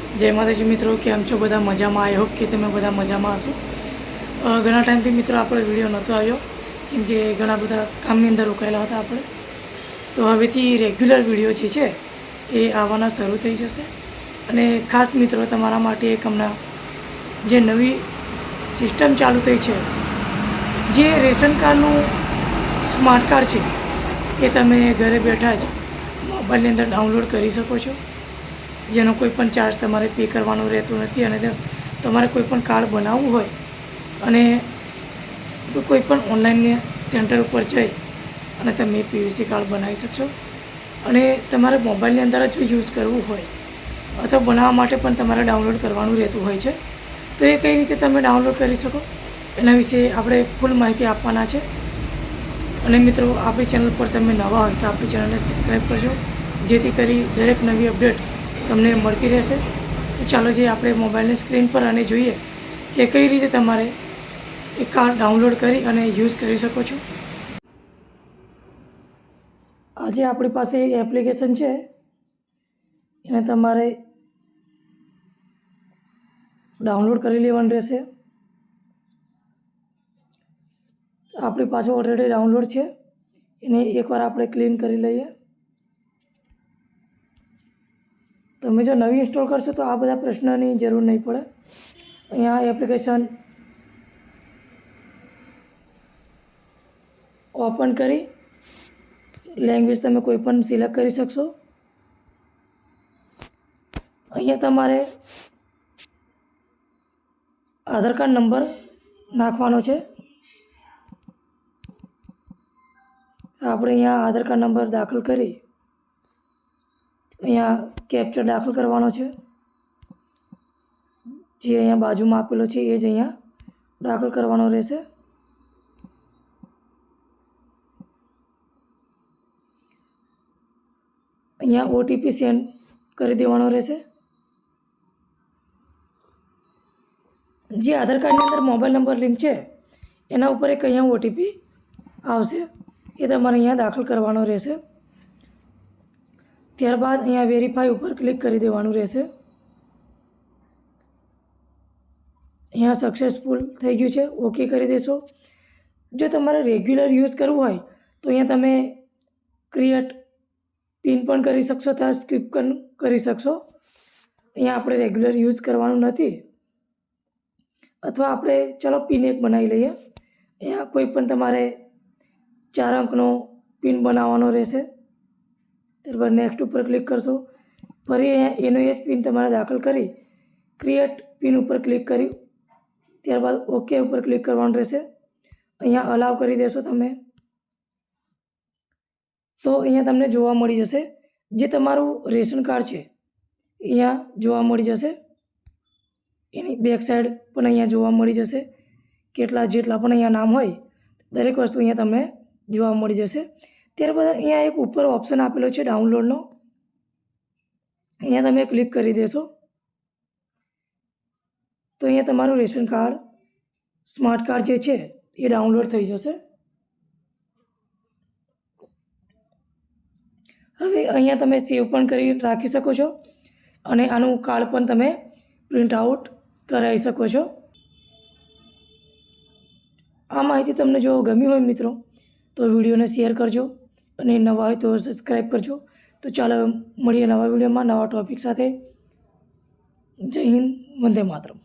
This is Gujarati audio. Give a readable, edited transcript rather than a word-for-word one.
जय माताजी मित्रों, केम छो बधा मजामां? आई होप कि तमे बधा मजामां हशो। घणा टाइमथी मित्रों आपणे विडियो नहोतो आव्यो केम के घणा बधा कामनी अंदर रोकायेला हता आपणे। तो हवेथी रेग्युलर विडियो जे छे ए आववाना शरू थई जशे। अने खास मित्रों तमारा माटे एक हमणां जे नवी सिस्टम चालू थई छे, जे रेशन कार्डनुं स्मार्ट कार्ड छे ए तमे घरे बैठा ज मोबाइलनी अंदर डाउनलॉड करी शको छो, जेनो कोईपण चार्ज तमारे पे करवानो रहतो नथी। अने तमारे कोईपण कार्ड बनाववुं होय अने तो कोईपण ऑनलाइन सेंटर पर जई अने तमे पीवीसी कार्ड बनावी शकशो। अने तमारे मोबाइलनी अंदर ज यूज करवुं होय अथवा बनाववा माटे पण तमारे डाउनलॉड करवानुं रहेतुं होय छे। तो ए कई रीते तमे डाउनलॉड करी शको एना विશે આપણે ફૂલ માહિતી આપવાના છે। અને મિત્રો આપણી ચેનલ પર તમે નવા હોય તો આપણી ચેનલને સબસ્ક્રાઈબ કરજો, જેથી કરી દરેક નવી અપડેટ તમને મળતી રહેશે। તો ચાલો જે આપણે મોબાઈલની સ્ક્રીન પર આને જોઈએ કે કઈ રીતે તમારે એ કાર્ડ ડાઉનલોડ કરી અને યુઝ કરી શકો છો। આજે આપણી પાસે એપ્લિકેશન છે એને તમારે ડાઉનલોડ કરી લેવાનું રહેશે। આપણી પાસે ઓલરેડી ડાઉનલોડ છે, એને એકવાર આપણે ક્લીન કરી લઈએ। તમે જો નવી ઇન્સ્ટોલ કરશો તો આ બધા પ્રશ્નની જરૂર નહીં પડે। અહીંયા એપ્લિકેશન ઓપન કરી લેંગ્વેજ તમે કોઈ પણ સિલેક્ટ કરી શકશો। અહીંયા તમારે આધાર કાર્ડ નંબર નાખવાનો છે। આપણે અહીંયા આધાર કાર્ડ નંબર દાખલ કરી અહીંયા કેપ્ચર દાખલ કરવાનો છે, જે અહીંયા બાજુમાં આપેલો છે એ જ અહીંયા દાખલ કરવાનો રહેશે। અહીંયા ઓટીપી સેન્ડ કરી દેવાનો રહેશે। જે આધાર કાર્ડની અંદર મોબાઈલ નંબર લિંક છે એના ઉપર એક અહીંયા ઓટીપી આવશે, એ તમારે અહીંયા દાખલ કરવાનો રહેશે। ત્યારબાદ અહીંયા વેરીફાઈ ઉપર ક્લિક કરી દેવાનું રહેશે। અહીંયા સક્સેસફુલ થઈ ગયું છે, ઓકે કરી દેશો। જો તમારે રેગ્યુલર યુઝ કરવું હોય તો અહીંયા તમે ક્રિએટ પિન પણ કરી શકશો, ત્યાં સ્કીપ પણ કરી શકશો। અહીંયા આપણે રેગ્યુલર યુઝ કરવાનું નથી, અથવા આપણે ચલો પિન એક બનાવી લઈએ। અહીંયા કોઈ પણ તમારે 4 અંકનો પિન બનાવવાનો રહેશે। ત્યારબાદ નેક્સ્ટ ઉપર ક્લિક કરશો, ફરી અહીંયા એનો એ જ પિન તમારે દાખલ કરી ક્રિએટ પિન ઉપર ક્લિક કરી ત્યારબાદ ઓકે ઉપર ક્લિક કરવાનું રહેશે। અહીંયા અલાવ કરી દેશો તમે તો અહીંયા તમને જોવા મળી જશે જે તમારું રેશન કાર્ડ છે અહીંયા જોવા મળી જશે। એની બેક સાઈડ પણ અહીંયા જોવા મળી જશે, કેટલા જેટલા પણ અહીંયા નામ હોય દરેક વસ્તુ અહીંયા તમને જોવા મળી જશે। ત્યારબાદ અહીંયા એક ઉપર ઓપ્શન આપેલો છે ડાઉનલોડનો, અહીંયા તમે ક્લિક કરી દેશો તો અહીંયા તમારું રેશન કાર્ડ સ્માર્ટ કાર્ડ જે છે એ ડાઉનલોડ થઈ જશે। હવે અહીંયા તમે સેવ પણ કરી રાખી શકો છો અને આનું કાર્ડ પણ તમે પ્રિન્ટ આઉટ કરાવી શકો છો। આ માહિતી તમને જો ગમી હોય મિત્રો તો વિડીયોને શેર કરજો અને નવા હોય તો સબસ્ક્રાઈબ કરજો। તો ચાલો મળીએ નવા વિડીયોમાં નવા ટૉપિક સાથે। જય હિન્દ, વંદે માતરમ।